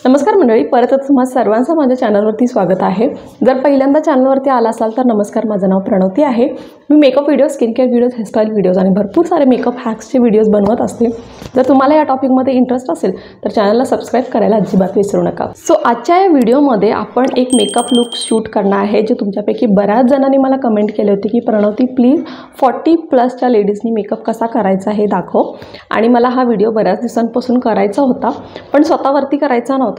नमस्कार मंडळी, परत तुम्हा सर्वांचं माझ्या चॅनलवरती स्वागत आहे। जर पहिल्यांदा चॅनलवरती आला असाल तर नमस्कार, माझं नाव प्रणवती आहे। मी makeup videos, skin care videos, hairstyle videos आणि भरपूर सारे मेकअप हॅक्सचे व्हिडिओज बनवत असते। जर तुम्हाला या टॉपिकमध्ये इंटरेस्ट असेल तर चॅनलला सबस्क्राइब करायला अजिबात विसरू नका। सो आजच्या या व्हिडिओमध्ये आपण एक मेकअप लुक शूट करणार आहे, जे तुमच्यापैकी बऱ्याच जणांनी मला कमेंट केले होते की प्रणवती प्लीज 40+ लेडीजनी मेकअप कसा करायचा हे दाखव। आणि मला हा व्हिडिओ बऱ्याच दिवसांपासून करायचा होता, पण स्वतःवरती करायचा नव्हता।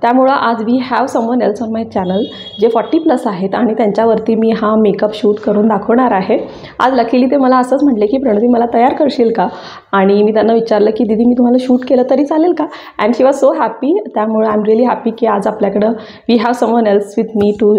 त्यामुळे आज we have someone else on my channel जे 40+ आहेत आणि त्यांच्यावरती मी हा मेकअप शूट करून दाखवणार आहे। आज लकीली ते मला असंच म्हटले की प्रणवती मला तयार करशील का, आणि मी त्यांना विचारलं की दीदी मी तुम्हाला शूट केलं तरी चालेल का, and she was so happy. त्यामुळे आय एम रिअली हॅपी की आज आपल्याकडं we have someone else with me to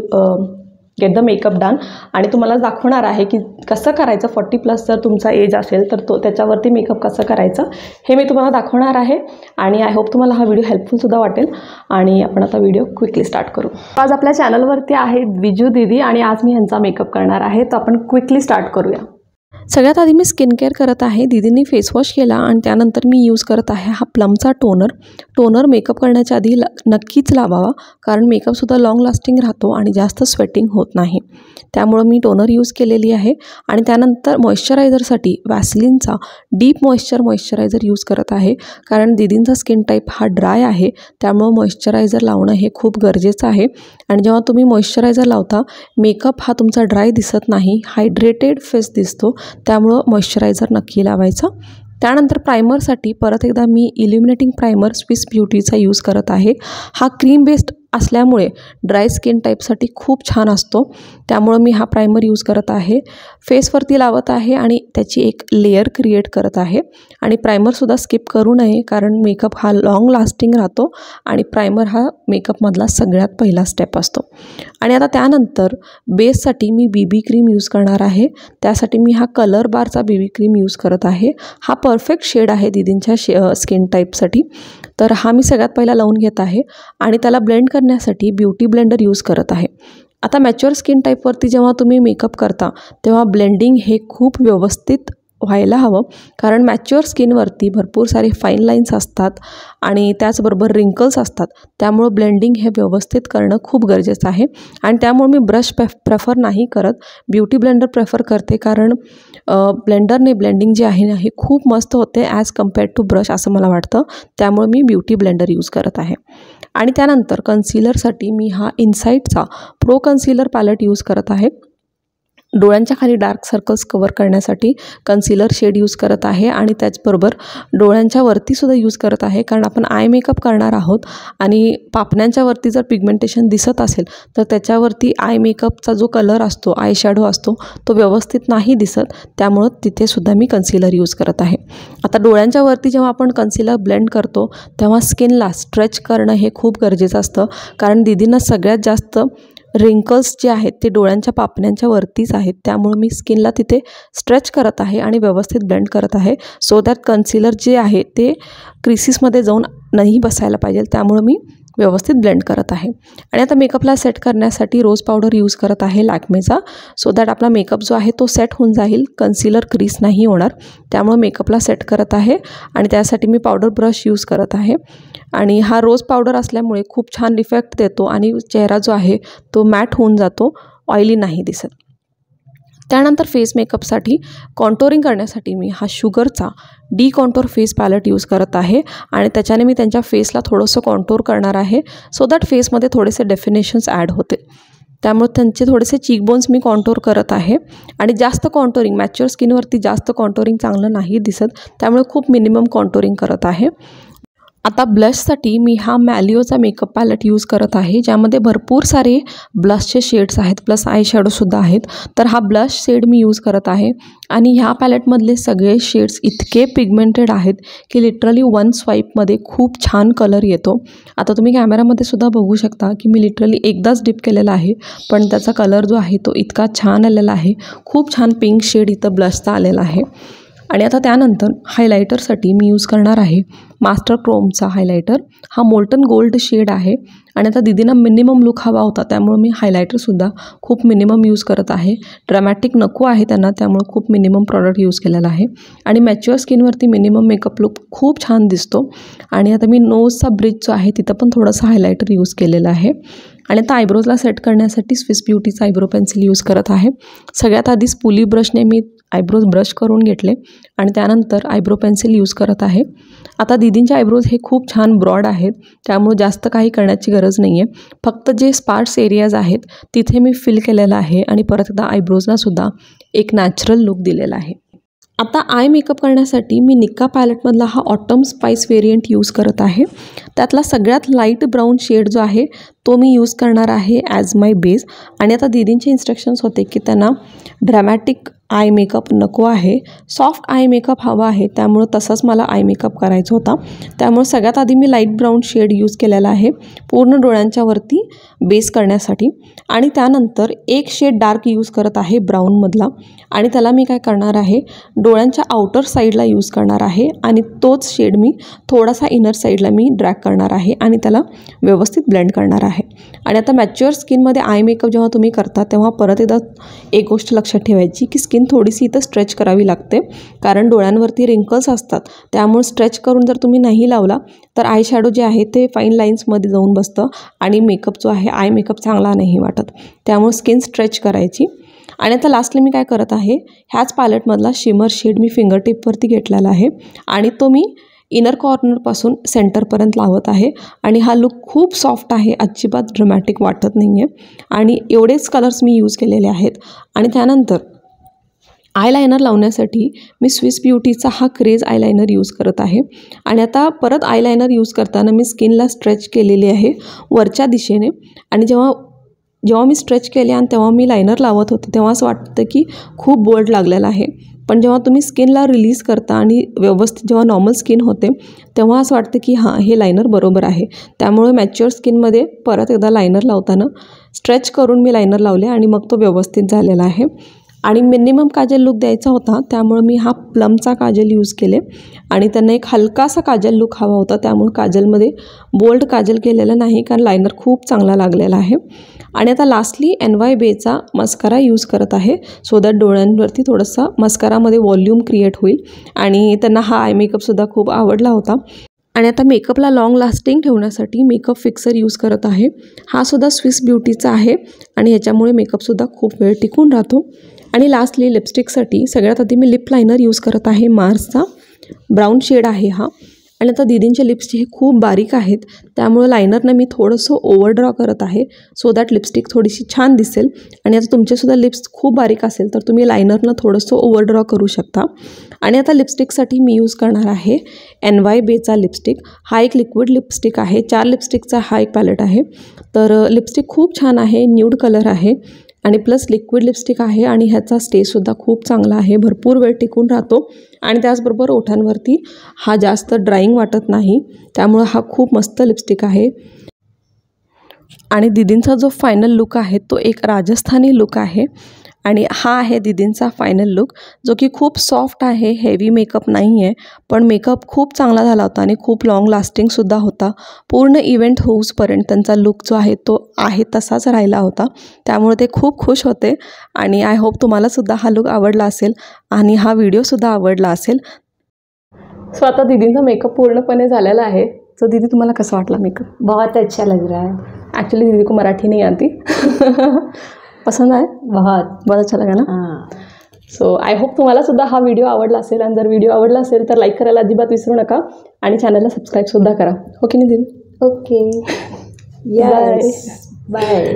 get the makeup done. आणि तुम्हाला दाखवणार आहे की कसं करायचं 40+ जर तुमचा एज असेल तर त्याच्यावरती मेकअप कसं करायचं हे मी तुम्हाला दाखवणार आहे। आणि आय होप तुम्हाला हा व्हिडिओ हेल्पफुलसुद्धा वाटेल। आणि आपण आता व्हिडिओ क्विकली स्टार्ट करू। आज आपल्या चॅनलवरती आहे विजू दीदी आणि आज मी यांचा मेकअप करणार आहे, तर आपण क्विकली स्टार्ट करूया। सगळ्यात आधी मी स्किन केअर करत आहे। दीदींनी फेस वॉश केला आणि त्यानंतर मी यूज करत आहे हा प्लमचा टोनर मेकअप करण्याच्या आधी नक्कीच लावावा, कारण मेकअपसुद्धा लॉंग लास्टिंग राहतो आणि जास्त स्वेटिंग होत नाही। त्यामुळे मी टोनर यूज केलेली आहे। आणि त्यानंतर मॉइश्चरायझरसाठी वॅसलिनचा डीप मॉइश्चरायझर यूज करत आहे, कारण दीदींचा स्किन टाईप हा ड्राय आहे। त्यामुळे मॉइश्चरायझर लावणं हे खूप गरजेचं आहे। आणि जेव्हा तुम्ही मॉइश्चरायझर लावता मेकअप हा तुमचा ड्राय दिसत नाही, हायड्रेटेड फेस दिसतो। त्यामुळे मॉइश्चरायझर नक्की लावायचा। त्यानंतर प्रायमरसाठी परत एकदा मी इल्युमिनेटिंग प्रायमर स्विस ब्युटीचा यूज करत आहे। हा क्रीम बेस्ड असल्यामुळे ड्राय स्किन टाईपसाठी खूप छान असतो। त्यामुळे मी हा प्रायमर यूज करत आहे, फेसवरती लावत आहे आणि त्याची एक लेयर क्रिएट करत आहे। आणि प्रायमरसुद्धा स्किप करू नये, कारण मेकअप हा लॉंग लास्टिंग राहतो आणि प्रायमर हा मेकअपमधला सगळ्यात पहिला स्टेप असतो। आणि आता त्यानंतर बेससाठी मी BB क्रीम यूज करणार आहे। त्यासाठी मी हा कलर बारचा BB क्रीम यूज करत आहे। हा परफेक्ट शेड आहे दीदींच्या स्किन टाईपसाठी। तर हा मी सगळ्यात पहिला लावून घेत आहे आणि त्याला ब्लेंड करण्यासाठी ब्युटी ब्लेंडर यूज करत आहे। आता मॅच्युअर स्किन टाईपवरती जेव्हा तुम्ही मेकअप करता तेव्हा ब्लेंडिंग हे खूप व्यवस्थित व्हायला हवं, कारण मॅच्युअर स्किनवरती भरपूर सारे फाईन लाईन्स असतात आणि त्याचबरोबर रिंकल्स असतात। त्यामुळे ब्लेंडिंग हे व्यवस्थित करणं खूप गरजेचं आहे। आणि त्यामुळे मी ब्रश प्रेफर नाही करत, ब्युटी ब्लेंडर प्रेफर करते, कारण ब्लेंडरने ब्लेंडिंग जे आहे ना हे खूप मस्त होते ॲज कम्पेअर्ड टू ब्रश असं मला वाटतं। त्यामुळे मी ब्युटी ब्लेंडर यूज करत आहे। आणि त्यानंतर कन्सिलरसाठी मी हा इनसाईटचा प्रो कन्सिलर पॅलेट यूज करत आहे। डोळ्यांच्या खाली डार्क सर्कल्स कवर करण्यासाठी कन्सिलर शेड यूज करत आहे आणि त्याचबरोबर डोळ्यांच्या वरतीसुद्धा यूज करत आहे, कारण आपण आय मेकअप करणार आहोत आणि पापण्यांच्या वरती जर पिगमेंटेशन दिसत असेल तर त्याच्यावरती आय मेकअपचा जो कलर असतो, आय शॅडो असतो, तो व्यवस्थित नाही दिसत। त्यामुळं तिथेसुद्धा मी कन्सिलर यूज करत आहे। आता डोळ्यांच्या वरती जेव्हा आपण कन्सिलर ब्लेंड करतो तेव्हा स्किनला स्ट्रेच करणं हे खूप गरजेचं असतं, कारण दीदींना सगळ्यात जास्त रिंकल्स जे आहेत ते डोळ्यांच्या पापण्यांच्या वरतीच आहेत। त्यामुळे मी स्किनला तिथे स्ट्रेच करत आहे आणि व्यवस्थित ब्लेंड करत आहे, सो दॅट कन्सिलर जे आहे ते क्रिसिसमध्ये जाऊन नाही बसायला पाहिजे। त्यामुळे मी व्यवस्थित ब्लेंड करत आहे। आणि आता मेकअपला सेट करण्यासाठी रोज पावडर यूज करत आहे लॅक्मेचा, सो दॅट आपला मेकअप जो आहे तो सेट होऊन जाईल, कन्सिलर क्रीस नाही होणार। त्यामुळे मेकअपला सेट करत आहे आणि त्यासाठी मी पावडर ब्रश यूज करत आहे। आणि हा रोज पावडर असल्यामुळे खूप छान इफेक्ट देतो आणि चेहरा जो आहे तो मॅट होऊन जातो, ऑइली नाही दिसत। त्यानंतर फेस मेकअपसाठी कॉन्टोरिंग करण्यासाठी मी हा शुगरचा D contour face palette use करत आहे आणि त्याच्याने मी त्यांच्या फेसला थोडंसं कॉन्टोर करणार आहे, सो दॅट फेसमध्ये थोडेसे डेफिनेशन्स ॲड होते। त्यामुळे त्यांचे थोडेसे चीकबोन्स मी कॉन्टोर करत आहे। आणि जास्त कॉन्टोरिंग मॅच्युअर स्किनवरती जास्त कॉन्टोरिंग चांगलं नाही दिसत, त्यामुळे खूप मिनिमम कॉन्टोरिंग करत आहे। आता ब्लशसाठी मी हा मॅलिओचा मेकअप पॅलेट यूज करत आहे, ज्यामध्ये भरपूर सारे ब्लशचे शेड्स आहेत प्लस आय शॅडोसुद्धा आहेत। तर हा ब्लश शेड मी यूज करत आहे आणि ह्या पॅलेटमधले सगळे शेड्स इतके पिगमेंटेड आहेत की लिटरली वन स्वाईपमध्ये खूप छान कलर येतो। आता तुम्ही कॅमेरामध्ये सुद्धा बघू शकता की मी लिटरली एकदाच डिप केलेला आहे, पण त्याचा कलर जो आहे तो इतका छान आलेला आहे। खूप छान पिंक शेड इथं ब्लशचा आलेला आहे। आणि आता त्यानंतर हायलायटरसाठी मी यूज करणार आहे मास्टर क्रोमचा हायलायटर. हा मोल्टन गोल्ड शेड आहे आणि आता दीदींना मिनिमम लुक हवा होता, त्यामुळे मी हायलायटरसुद्धा खूप मिनिमम यूज करत आहे. ड्रामॅटिक नको आहे त्यांना, त्यामुळे खूप मिनिमम प्रॉडक्ट यूज केलेला आहे. आणि मॅच्युअर स्किनवरती मिनिमम मेकअप लुक खूप छान दिसतो. आणि आता मी नोजचा ब्रिज जो आहे तिथं पण थोडंसं हायलायटर यूज केलेलं आहे. आणि आता आयब्रोजला सेट करण्यासाठी स्विस ब्युटीचा आयब्रो पेन्सिल यूज करत आहे. सगळ्यात आधी स्पुली ब्रशने मी आयब्रोज ब्रश करून घेतले आणि त्यानंतर आयब्रो पेन्सिल यूज करत आहे. आता दीदींचे आयब्रोज हे खूप छान ब्रॉड आहेत, त्यामुळे जास्त काही करण्याची गरज नाही आहे. फक्त जे स्पार्स एरियाज आहेत तिथे मी फिल केलेलं आहे आणि परत एकदा आयब्रोजलासुद्धा एक नॅचरल लुक दिलेला आहे. आता आय मेकअप करण्यासाठी मी निक्का पॅलेटमधला हा ऑटम स्पाइस व्हेरियंट यूज करत आहे. त्यातला सगळ्यात लाईट ब्राऊन शेड जो आहे तो मी यूज करणार आहे ॲज माय बेस. आणि आता दीदींचे इन्स्ट्रक्शन्स होते की त्यांना ड्रॅमॅटिक आय मेकअप नको आहे, सॉफ्ट आय मेकअप हवा आहे, त्यामुळं तसंच मला आय मेकअप करायचा होता. त्यामुळे सगळ्यात आधी मी लाईट ब्राऊन शेड यूज केलेला आहे पूर्ण डोळ्यांच्या वरती बेस करण्यासाठी. आणि त्यानंतर एक शेड डार्क यूज करत आहे ब्राऊनमधला आणि त्याला मी काय करणार आहे डोळ्यांच्या आउटर साईडला यूज करणार आहे आणि तोच शेड मी थोडासा इनर साईडला मी ड्रॅग करणार आहे आणि त्याला व्यवस्थित ब्लेंड करणार आहे. आणि आता मॅच्युअर स्किनमध्ये आय मेकअप जेव्हा तुम्ही करता तेव्हा परत एकदा एक गोष्ट लक्षात ठेवायची की स्किन थोडीशी इथं स्ट्रेच करावी लागते, कारण डोळ्यांवरती रिंकल्स असतात. त्यामुळे स्ट्रेच करून जर तुम्ही नाही लावला तर आय शॅडो जे आहे ते फाईन लाईन्समध्ये जाऊन बसतं आणि मेकअप जो आहे आय मेकअप चांगला नाही वाटत. त्यामुळे स्किन स्ट्रेच करायची. आणि आता लास्टली मी काय करत आहे ह्याच पॅलेटमधला शिमर शेड मी फिंगर टिपवरती घेतलेला आहे आणि तो मी इनर कॉर्नरपासून सेंटरपर्यंत लावत आहे. आणि हा लुक खूप सॉफ्ट आहे, अजिबात ड्रामॅटिक वाटत नाही आहे. आणि एवढेच कलर्स मी यूज केलेले आहेत. आणि त्यानंतर आयलायनर लावण्यासाठी मी स्विस ब्युटीचा हा क्रेज आयलायनर यूज करत आहे. आणि आता परत आयलायनर यूज करताना मी स्किनला स्ट्रेच केलेली आहे वरच्या दिशेने. आणि जेव्हा मी स्ट्रेच केले आणि तेव्हा मी लायनर लावत होते तेव्हा असं वाटतं की खूप बोल्ड लागलेला आहे, पण जेव्हा तुम्ही स्किनला रिलीज करता आणि व्यवस्थित जेव्हा नॉर्मल स्किन होते तेव्हा असं वाटतं की हां हे लायनर बरोबर आहे. त्यामुळे मॅच्युअर स्किनमध्ये परत एकदा लायनर लावताना स्ट्रेच करून मी लायनर लावले आणि मग तो व्यवस्थित झालेला आहे. आणि मिनिमम काजल लुक द्यायचा होता, त्यामुळे मी हा प्लमचा काजल यूज केले आणि त्यांना एक हलकासा काजल लुक हवा होता, त्यामुळे काजलमध्ये बोल्ड काजल केलेलं नाही कारण लायनर खूप चांगला लागलेला आहे. आणि आता लास्टली NY बेचा मस्कारा यूज करत आहे सो दॅट डोळ्यांवरती थोडंसं मस्कारामध्ये वॉल्यूम क्रिएट होईल. आणि त्यांना हा आय मेकअपसुद्धा खूप आवडला होता. आणि आता मेकअपला लॉंग लास्टिंग ठेवण्यासाठी मेकअप फिक्सर यूज करत आहे. हा सुद्धा स्विस ब्युटीचा आहे आणि ह्याच्यामुळे मेकअपसुद्धा खूप वेळ टिकून राहतो. आणि लास्टली लिपस्टिकसाठी सगळ्यात आधी मी लिप लायनर यूज करत आहे मार्सचा, ब्राऊन शेड आहे हा. आणि आता दीदींच्या लिप्स हे खूप बारीक आहेत, त्यामुळे लायनरनं मी थोडंसं ओव्हर ड्रॉ करत आहे सो दॅट लिपस्टिक थोडीशी छान दिसेल. आणि आता तुमचेसुद्धा लिप्स खूप बारीक असेल तर तुम्ही लायनरनं थोडंसं ओव्हर ड्रॉ करू शकता. आणि आता लिपस्टिकसाठी मी यूज करणार आहे NY बेचा लिपस्टिक. हा एक लिक्विड लिपस्टिक आहे, 4 लिपस्टिकचा हा एक पॅलेट आहे. तर लिपस्टिक खूप छान आहे, न्यूड कलर आहे आणि प्लस लिक्विड लिपस्टिक आहे आणि ह्याचा स्टेसुद्धा खूप चांगला आहे, भरपूर वेळ टिकून राहतो. आणि त्याचबरोबर ओठांवरती हा जास्त ड्राईंग वाटत नाही, त्यामुळे हा खूप मस्त लिपस्टिक आहे. आणि दीदींचा जो फायनल लुक आहे तो एक राजस्थानी लुक आहे आणि हा आहे दीदींचा फायनल लुक, जो की खूप सॉफ्ट आहे, हेवी मेकअप नाही आहे, पण मेकअप खूप चांगला झाला होता आणि खूप लाँग लास्टिंगसुद्धा होता. पूर्ण इव्हेंट होऊसपर्यंत त्यांचा लुक जो आहे तो आहे तसाच राहिला होता, त्यामुळे ते खूप खुश होते. आणि आय होप तुम्हालासुद्धा हा लुक आवडला असेल आणि हा व्हिडिओसुद्धा आवडला असेल. सो आता दीदींचा मेकअप पूर्णपणे झालेला आहे. सो दीदी तुम्हाला कसं वाटला मेकअप? बहुत अच्छा लग रहा है. एक्चुअली दीदी को मराठी नहीं आती. पसंद आहे? बहुत अच्छा लगा ना. सो आय होप तुम्हाला सुद्धा हा व्हिडिओ आवडला असेल आणि जर व्हिडिओ आवडला असेल तर लाईक करायला अजिबात विसरू नका आणि चॅनलला सबस्क्राईबसुद्धा करा. ओके नाही दीदी? ओके. यस. बाय.